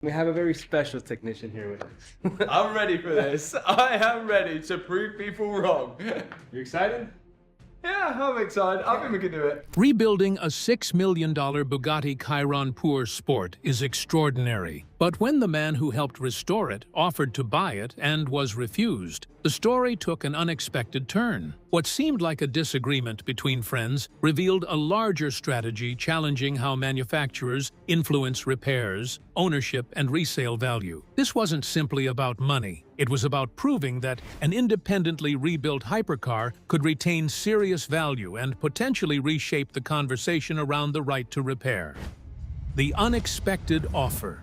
We have a very special technician here with us. I'm ready for this. I am ready to prove people wrong. You excited? Yeah, I'm excited. I think we can do it. Rebuilding a $6 million Bugatti Chiron Pur Sport is extraordinary. But when the man who helped restore it offered to buy it and was refused, the story took an unexpected turn. What seemed like a disagreement between friends revealed a larger strategy challenging how manufacturers influence repairs, ownership, and resale value. This wasn't simply about money. It was about proving that an independently rebuilt hypercar could retain serious value and potentially reshape the conversation around the right to repair. The unexpected offer.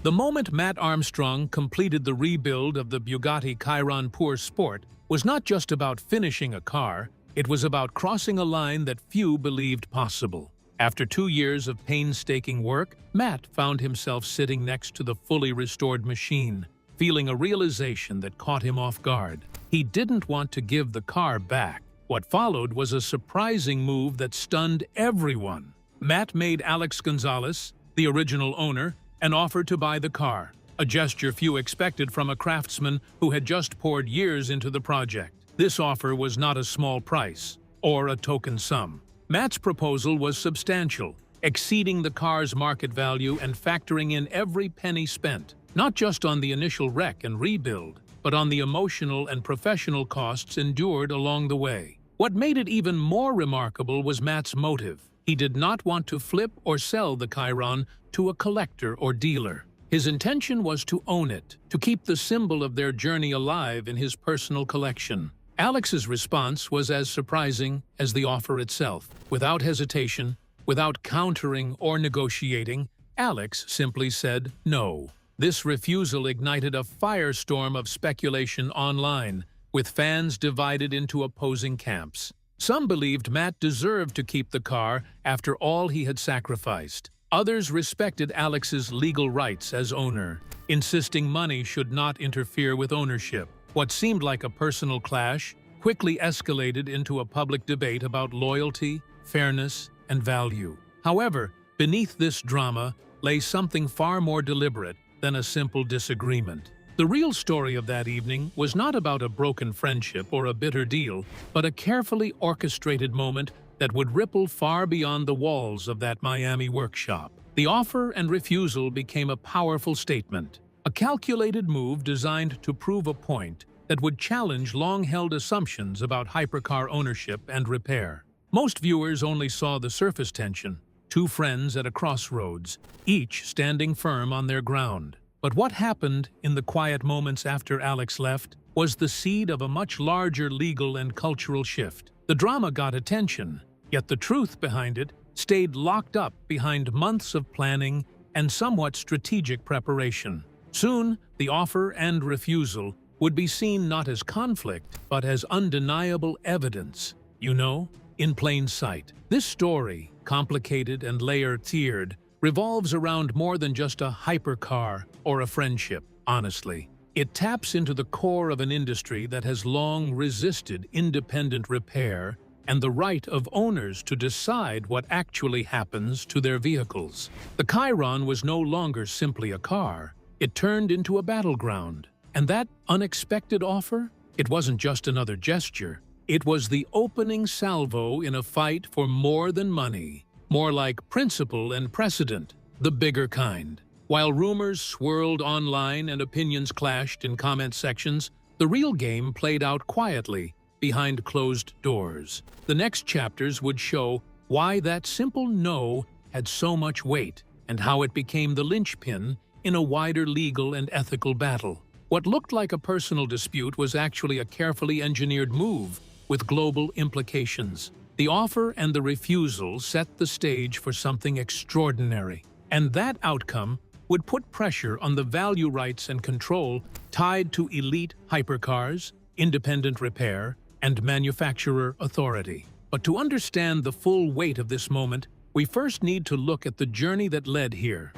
The moment Matt Armstrong completed the rebuild of the Bugatti Chiron Pur Sport was not just about finishing a car, it was about crossing a line that few believed possible. After 2 years of painstaking work, Matt found himself sitting next to the fully restored machine, feeling a realization that caught him off guard. He didn't want to give the car back. What followed was a surprising move that stunned everyone. Matt made Alex Gonzalez, the original owner, an offer to buy the car, a gesture few expected from a craftsman who had just poured years into the project. This offer was not a small price, or a token sum. Matt's proposal was substantial, exceeding the car's market value and factoring in every penny spent, not just on the initial wreck and rebuild, but on the emotional and professional costs endured along the way. What made it even more remarkable was Matt's motive. He did not want to flip or sell the Chiron to a collector or dealer. His intention was to own it, to keep the symbol of their journey alive in his personal collection. Alex's response was as surprising as the offer itself. Without hesitation, without countering or negotiating, Alex simply said no. This refusal ignited a firestorm of speculation online, with fans divided into opposing camps. Some believed Matt deserved to keep the car after all he had sacrificed. Others respected Alex's legal rights as owner, insisting money should not interfere with ownership. What seemed like a personal clash quickly escalated into a public debate about loyalty, fairness, and value. However, beneath this drama lay something far more deliberate than a simple disagreement. The real story of that evening was not about a broken friendship or a bitter deal, but a carefully orchestrated moment that would ripple far beyond the walls of that Miami workshop. The offer and refusal became a powerful statement, a calculated move designed to prove a point that would challenge long-held assumptions about hypercar ownership and repair. Most viewers only saw the surface tension, two friends at a crossroads, each standing firm on their ground. But what happened in the quiet moments after Alex left was the seed of a much larger legal and cultural shift. The drama got attention, yet the truth behind it stayed locked up behind months of planning and somewhat strategic preparation. Soon, the offer and refusal would be seen not as conflict, but as undeniable evidence. In plain sight. This story, complicated and layer-tiered, revolves around more than just a hypercar or a friendship, honestly. It taps into the core of an industry that has long resisted independent repair and the right of owners to decide what actually happens to their vehicles. The Chiron was no longer simply a car. It turned into a battleground. And that unexpected offer? It wasn't just another gesture. It was the opening salvo in a fight for more than money. More like principle and precedent, the bigger kind. While rumors swirled online and opinions clashed in comment sections, the real game played out quietly, behind closed doors. The next chapters would show why that simple no had so much weight, and how it became the linchpin in a wider legal and ethical battle. What looked like a personal dispute was actually a carefully engineered move with global implications. The offer and the refusal set the stage for something extraordinary, and that outcome would put pressure on the value rights and control tied to elite hypercars, independent repair, and manufacturer authority. But to understand the full weight of this moment, we first need to look at the journey that led here.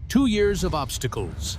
2 years of obstacles.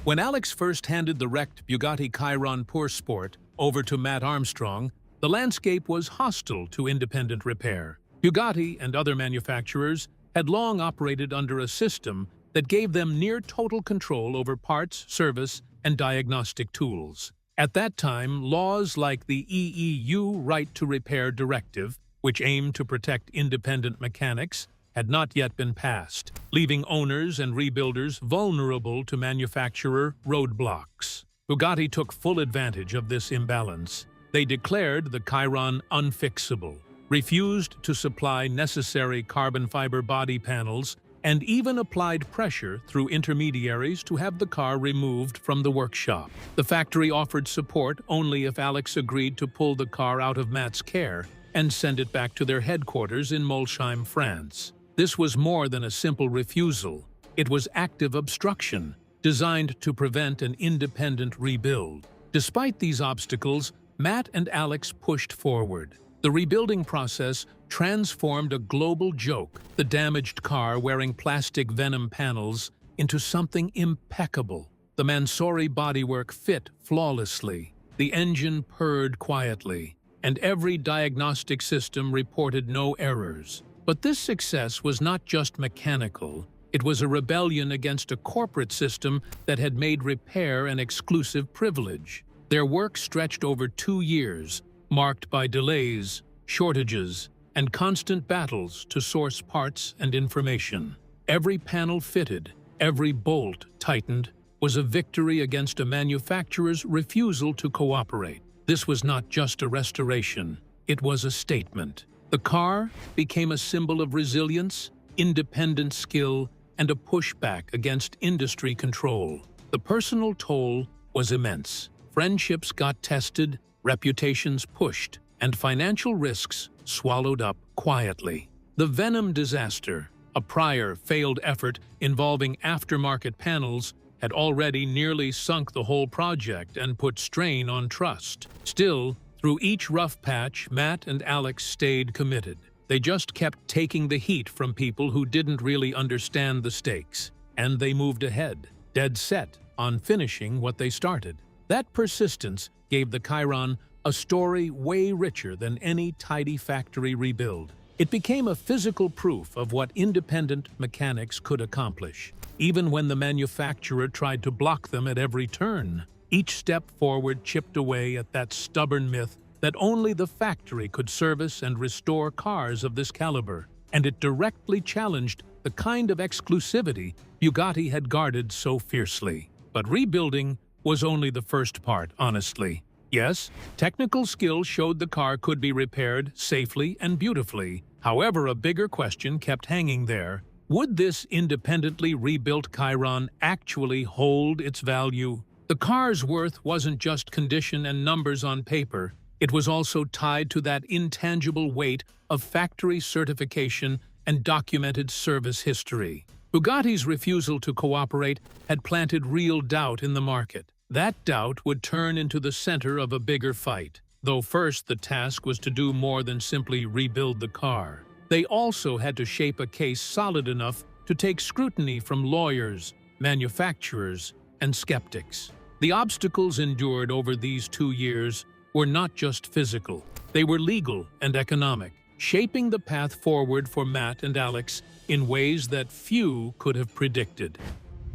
When Alex first handed the wrecked Bugatti Chiron Pur Sport over to Matt Armstrong, the landscape was hostile to independent repair. Bugatti and other manufacturers had long operated under a system that gave them near total control over parts, service, and diagnostic tools. At that time, laws like the EEU Right to Repair Directive, which aimed to protect independent mechanics, had not yet been passed, leaving owners and rebuilders vulnerable to manufacturer roadblocks. Bugatti took full advantage of this imbalance. They declared the Chiron unfixable, refused to supply necessary carbon fiber body panels, and even applied pressure through intermediaries to have the car removed from the workshop. The factory offered support only if Alex agreed to pull the car out of Matt's care and send it back to their headquarters in Molsheim, France. This was more than a simple refusal. It was active obstruction, designed to prevent an independent rebuild. Despite these obstacles, Matt and Alex pushed forward. The rebuilding process transformed a global joke, the damaged car wearing plastic venom panels, into something impeccable. The Mansouri bodywork fit flawlessly, the engine purred quietly, and every diagnostic system reported no errors. But this success was not just mechanical. It was a rebellion against a corporate system that had made repair an exclusive privilege. Their work stretched over 2 years, marked by delays, shortages, and constant battles to source parts and information. Every panel fitted, every bolt tightened, was a victory against a manufacturer's refusal to cooperate. This was not just a restoration, it was a statement. The car became a symbol of resilience, independent skill, and a pushback against industry control. The personal toll was immense. Friendships got tested, reputations pushed, and financial risks swallowed up quietly. The Venom disaster, a prior failed effort involving aftermarket panels, had already nearly sunk the whole project and put strain on trust. Still, through each rough patch, Matt and Alex stayed committed. They just kept taking the heat from people who didn't really understand the stakes, and they moved ahead, dead set on finishing what they started. That persistence gave the Chiron a story way richer than any tidy factory rebuild. It became a physical proof of what independent mechanics could accomplish, even when the manufacturer tried to block them at every turn. Each step forward chipped away at that stubborn myth that only the factory could service and restore cars of this caliber, and it directly challenged the kind of exclusivity Bugatti had guarded so fiercely. But rebuilding was only the first part, honestly. Yes, technical skill showed the car could be repaired safely and beautifully. However, a bigger question kept hanging there. Would this independently rebuilt Chiron actually hold its value? The car's worth wasn't just condition and numbers on paper. It was also tied to that intangible weight of factory certification and documented service history. Bugatti's refusal to cooperate had planted real doubt in the market. That doubt would turn into the center of a bigger fight. Though first the task was to do more than simply rebuild the car. They also had to shape a case solid enough to take scrutiny from lawyers, manufacturers, and skeptics. The obstacles endured over these 2 years were not just physical. They were legal and economic, shaping the path forward for Matt and Alex in ways that few could have predicted.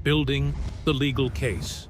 Building the legal case.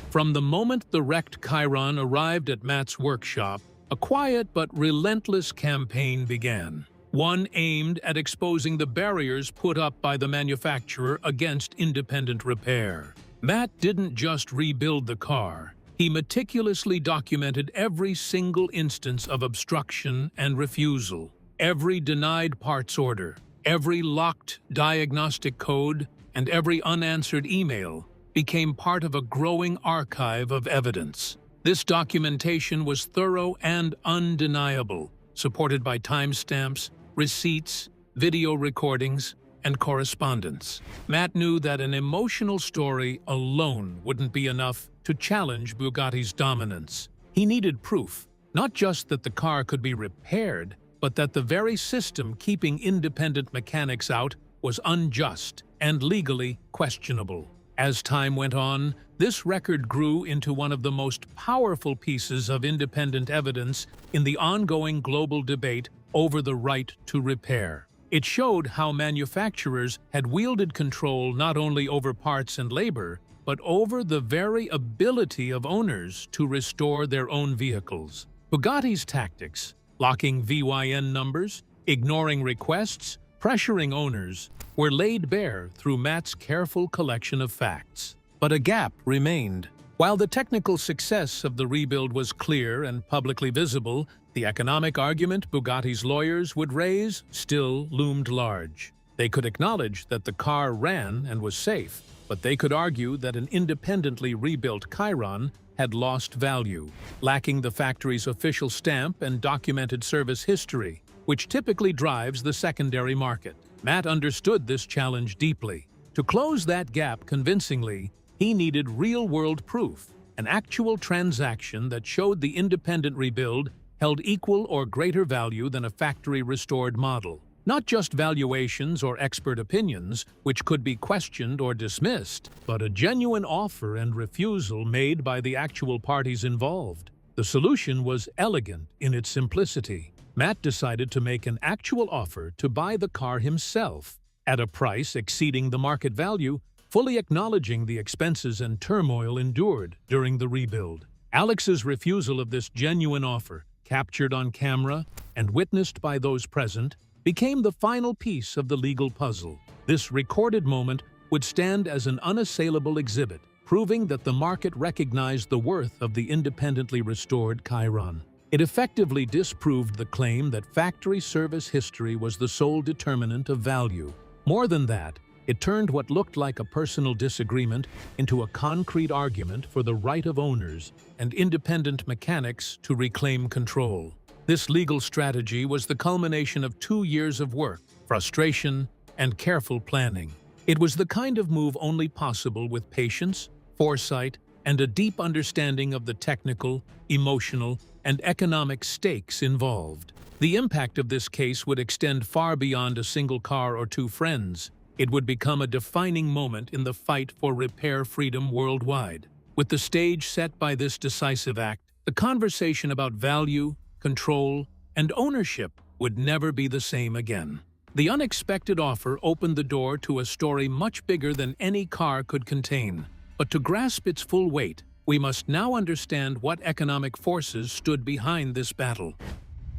From the moment the wrecked Chiron arrived at Matt's workshop, a quiet but relentless campaign began. One aimed at exposing the barriers put up by the manufacturer against independent repair. Matt didn't just rebuild the car. He meticulously documented every single instance of obstruction and refusal, every denied parts order, every locked diagnostic code, and every unanswered email became part of a growing archive of evidence. This documentation was thorough and undeniable, supported by timestamps, receipts, video recordings, and correspondence. Matt knew that an emotional story alone wouldn't be enough to challenge Bugatti's dominance. He needed proof, not just that the car could be repaired, but that the very system keeping independent mechanics out was unjust and legally questionable. As time went on, this record grew into one of the most powerful pieces of independent evidence in the ongoing global debate over the right to repair. It showed how manufacturers had wielded control not only over parts and labor, but over the very ability of owners to restore their own vehicles. Bugatti's tactics, locking VYN numbers, ignoring requests, pressuring owners, were laid bare through Matt's careful collection of facts. But a gap remained. While the technical success of the rebuild was clear and publicly visible, the economic argument Bugatti's lawyers would raise still loomed large. They could acknowledge that the car ran and was safe, but they could argue that an independently rebuilt Chiron had lost value, lacking the factory's official stamp and documented service history, which typically drives the secondary market. Matt understood this challenge deeply. To close that gap convincingly, he needed real-world proof, an actual transaction that showed the independent rebuild held equal or greater value than a factory-restored model. Not just valuations or expert opinions, which could be questioned or dismissed, but a genuine offer and refusal made by the actual parties involved. The solution was elegant in its simplicity. Matt decided to make an actual offer to buy the car himself, at a price exceeding the market value, fully acknowledging the expenses and turmoil endured during the rebuild. Alex's refusal of this genuine offer, captured on camera and witnessed by those present, became the final piece of the legal puzzle. This recorded moment would stand as an unassailable exhibit, proving that the market recognized the worth of the independently restored Chiron. It effectively disproved the claim that factory service history was the sole determinant of value. More than that, it turned what looked like a personal disagreement into a concrete argument for the right of owners and independent mechanics to reclaim control. This legal strategy was the culmination of 2 years of work, frustration, and careful planning. It was the kind of move only possible with patience, foresight, and a deep understanding of the technical, emotional, and economic stakes involved. The impact of this case would extend far beyond a single car or two friends. It would become a defining moment in the fight for repair freedom worldwide. With the stage set by this decisive act, the conversation about value, control, and ownership would never be the same again. The unexpected offer opened the door to a story much bigger than any car could contain. But to grasp its full weight, we must now understand what economic forces stood behind this battle.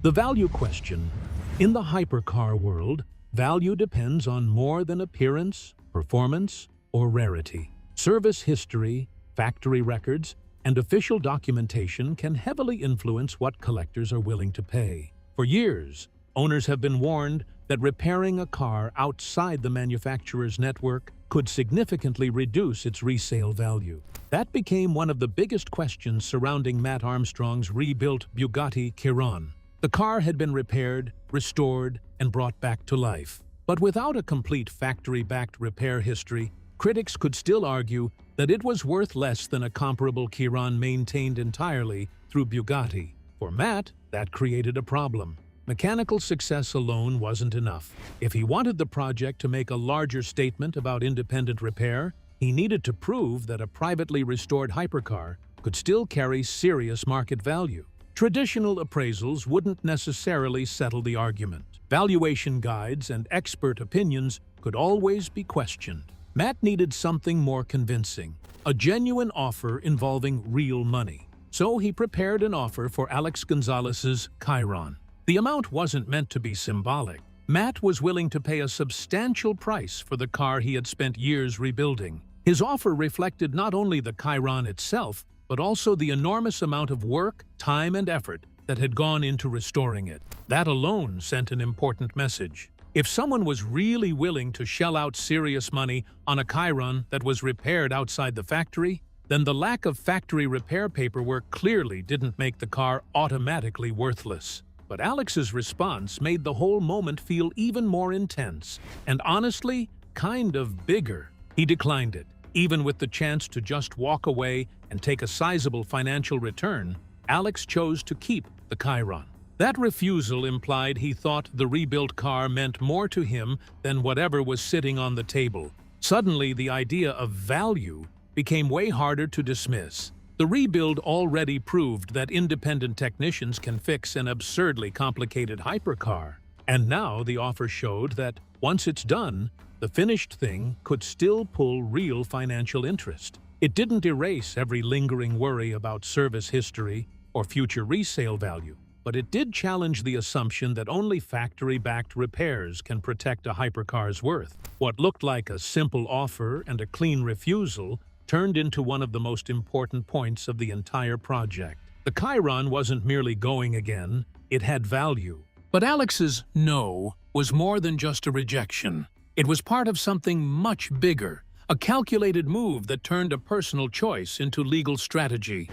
The value question. In the hypercar world, value depends on more than appearance, performance, or rarity. Service history, factory records, and official documentation can heavily influence what collectors are willing to pay. For years, owners have been warned that repairing a car outside the manufacturer's network could significantly reduce its resale value. That became one of the biggest questions surrounding Matt Armstrong's rebuilt Bugatti Chiron. The car had been repaired, restored, and brought back to life. But without a complete factory-backed repair history, critics could still argue that it was worth less than a comparable Chiron maintained entirely through Bugatti. For Matt, that created a problem. Mechanical success alone wasn't enough. If he wanted the project to make a larger statement about independent repair, he needed to prove that a privately restored hypercar could still carry serious market value. Traditional appraisals wouldn't necessarily settle the argument. Valuation guides and expert opinions could always be questioned. Matt needed something more convincing, a genuine offer involving real money. So he prepared an offer for Alex Gonzalez's Chiron. The amount wasn't meant to be symbolic. Matt was willing to pay a substantial price for the car he had spent years rebuilding. His offer reflected not only the Chiron itself, but also the enormous amount of work, time, and effort that had gone into restoring it. That alone sent an important message. If someone was really willing to shell out serious money on a Chiron that was repaired outside the factory, then the lack of factory repair paperwork clearly didn't make the car automatically worthless. But Alex's response made the whole moment feel even more intense, and honestly, kind of bigger. He declined it. Even with the chance to just walk away and take a sizable financial return, Alex chose to keep the Chiron. That refusal implied he thought the rebuilt car meant more to him than whatever was sitting on the table. Suddenly, the idea of value became way harder to dismiss. The rebuild already proved that independent technicians can fix an absurdly complicated hypercar. And now the offer showed that once it's done, the finished thing could still pull real financial interest. It didn't erase every lingering worry about service history or future resale value, but it did challenge the assumption that only factory-backed repairs can protect a hypercar's worth. What looked like a simple offer and a clean refusal turned into one of the most important points of the entire project. The Chiron wasn't merely going again, it had value. But Alex's no was more than just a rejection. It was part of something much bigger, a calculated move that turned a personal choice into legal strategy.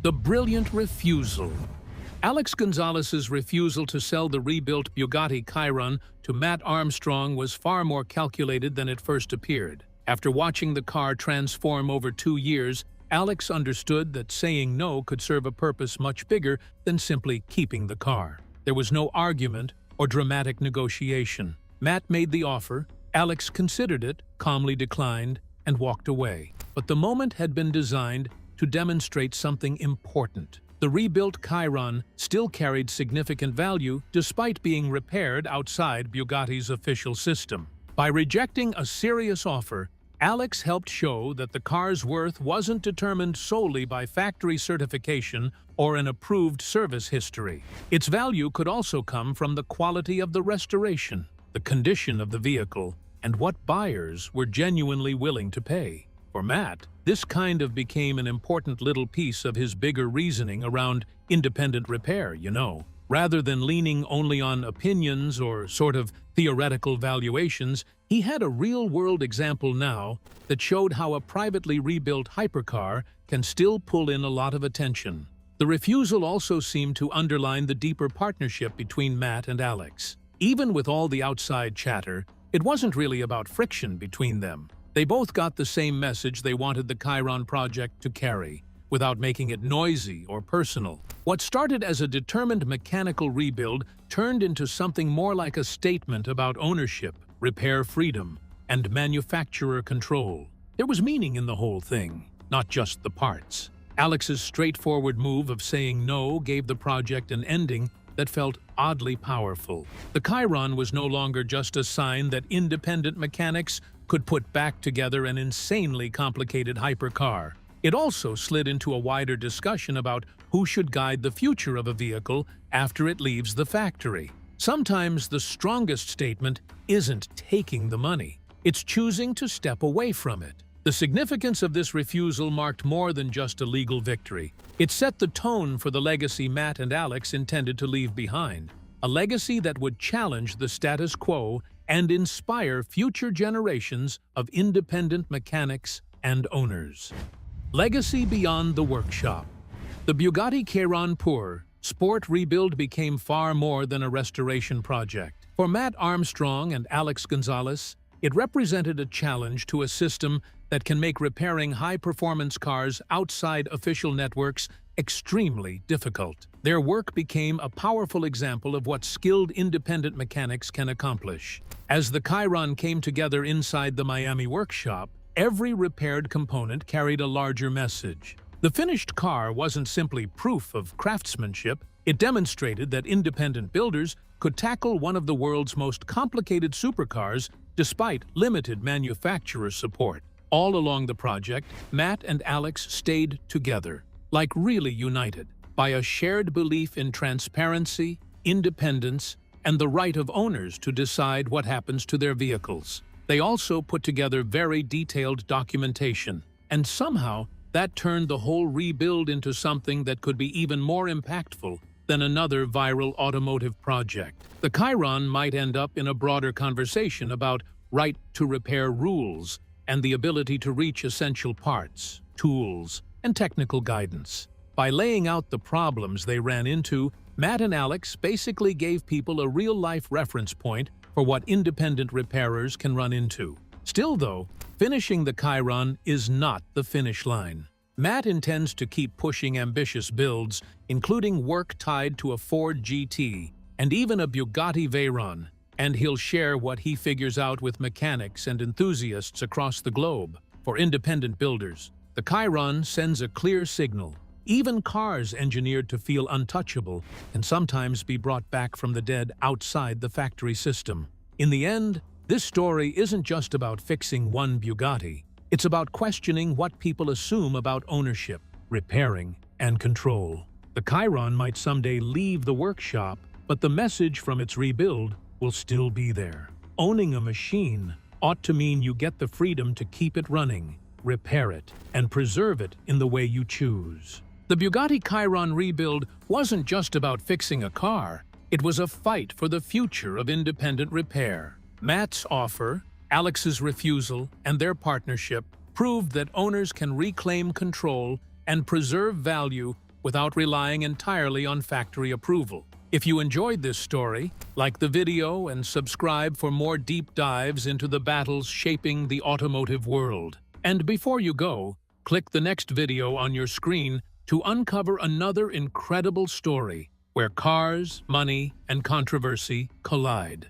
The brilliant refusal. Alex Gonzalez's refusal to sell the rebuilt Bugatti Chiron to Matt Armstrong was far more calculated than it first appeared. After watching the car transform over 2 years, Alex understood that saying no could serve a purpose much bigger than simply keeping the car. There was no argument or dramatic negotiation. Matt made the offer, Alex considered it, calmly declined, and walked away. But the moment had been designed to demonstrate something important. The rebuilt Chiron still carried significant value despite being repaired outside Bugatti's official system. By rejecting a serious offer, Alex helped show that the car's worth wasn't determined solely by factory certification or an approved service history. Its value could also come from the quality of the restoration, the condition of the vehicle, and what buyers were genuinely willing to pay. For Matt, this kind of became an important little piece of his bigger reasoning around independent repair, Rather than leaning only on opinions or sort of theoretical valuations, he had a real-world example now that showed how a privately rebuilt hypercar can still pull in a lot of attention. The refusal also seemed to underline the deeper partnership between Matt and Alex. Even with all the outside chatter, it wasn't really about friction between them. They both got the same message they wanted the Chiron project to carry, without making it noisy or personal. What started as a determined mechanical rebuild turned into something more like a statement about ownership, repair freedom, and manufacturer control. There was meaning in the whole thing, not just the parts. Alex's straightforward move of saying no gave the project an ending that felt oddly powerful. The Chiron was no longer just a sign that independent mechanics could put back together an insanely complicated hypercar. It also slid into a wider discussion about who should guide the future of a vehicle after it leaves the factory. Sometimes the strongest statement isn't taking the money, it's choosing to step away from it. The significance of this refusal marked more than just a legal victory. It set the tone for the legacy Matt and Alex intended to leave behind, a legacy that would challenge the status quo and inspire future generations of independent mechanics and owners. Legacy beyond the workshop. The Bugatti Chiron Pur Sport rebuild became far more than a restoration project. For Matt Armstrong and Alex Gonzalez, it represented a challenge to a system that can make repairing high-performance cars outside official networks extremely difficult. Their work became a powerful example of what skilled independent mechanics can accomplish. As the Chiron came together inside the Miami workshop, every repaired component carried a larger message. The finished car wasn't simply proof of craftsmanship, it demonstrated that independent builders could tackle one of the world's most complicated supercars despite limited manufacturer support. All along the project, Matt and Alex stayed together, like really united, by a shared belief in transparency, independence, and the right of owners to decide what happens to their vehicles. They also put together very detailed documentation, and somehow that turned the whole rebuild into something that could be even more impactful than another viral automotive project. The Chiron might end up in a broader conversation about right-to-repair rules and the ability to reach essential parts, tools, and technical guidance. By laying out the problems they ran into, Matt and Alex basically gave people a real-life reference point for what independent repairers can run into. Still though, finishing the Chiron is not the finish line. Matt intends to keep pushing ambitious builds, including work tied to a Ford GT and even a Bugatti Veyron, and he'll share what he figures out with mechanics and enthusiasts across the globe. For independent builders, the Chiron sends a clear signal. Even cars engineered to feel untouchable can sometimes be brought back from the dead outside the factory system. In the end, this story isn't just about fixing one Bugatti. It's about questioning what people assume about ownership, repairing, and control. The Chiron might someday leave the workshop, but the message from its rebuild will still be there. Owning a machine ought to mean you get the freedom to keep it running, repair it, and preserve it in the way you choose. The Bugatti Chiron rebuild wasn't just about fixing a car. It was a fight for the future of independent repair. Matt's offer, Alex's refusal, and their partnership proved that owners can reclaim control and preserve value without relying entirely on factory approval. If you enjoyed this story, like the video and subscribe for more deep dives into the battles shaping the automotive world. And before you go, click the next video on your screen to uncover another incredible story where cars, money, and controversy collide.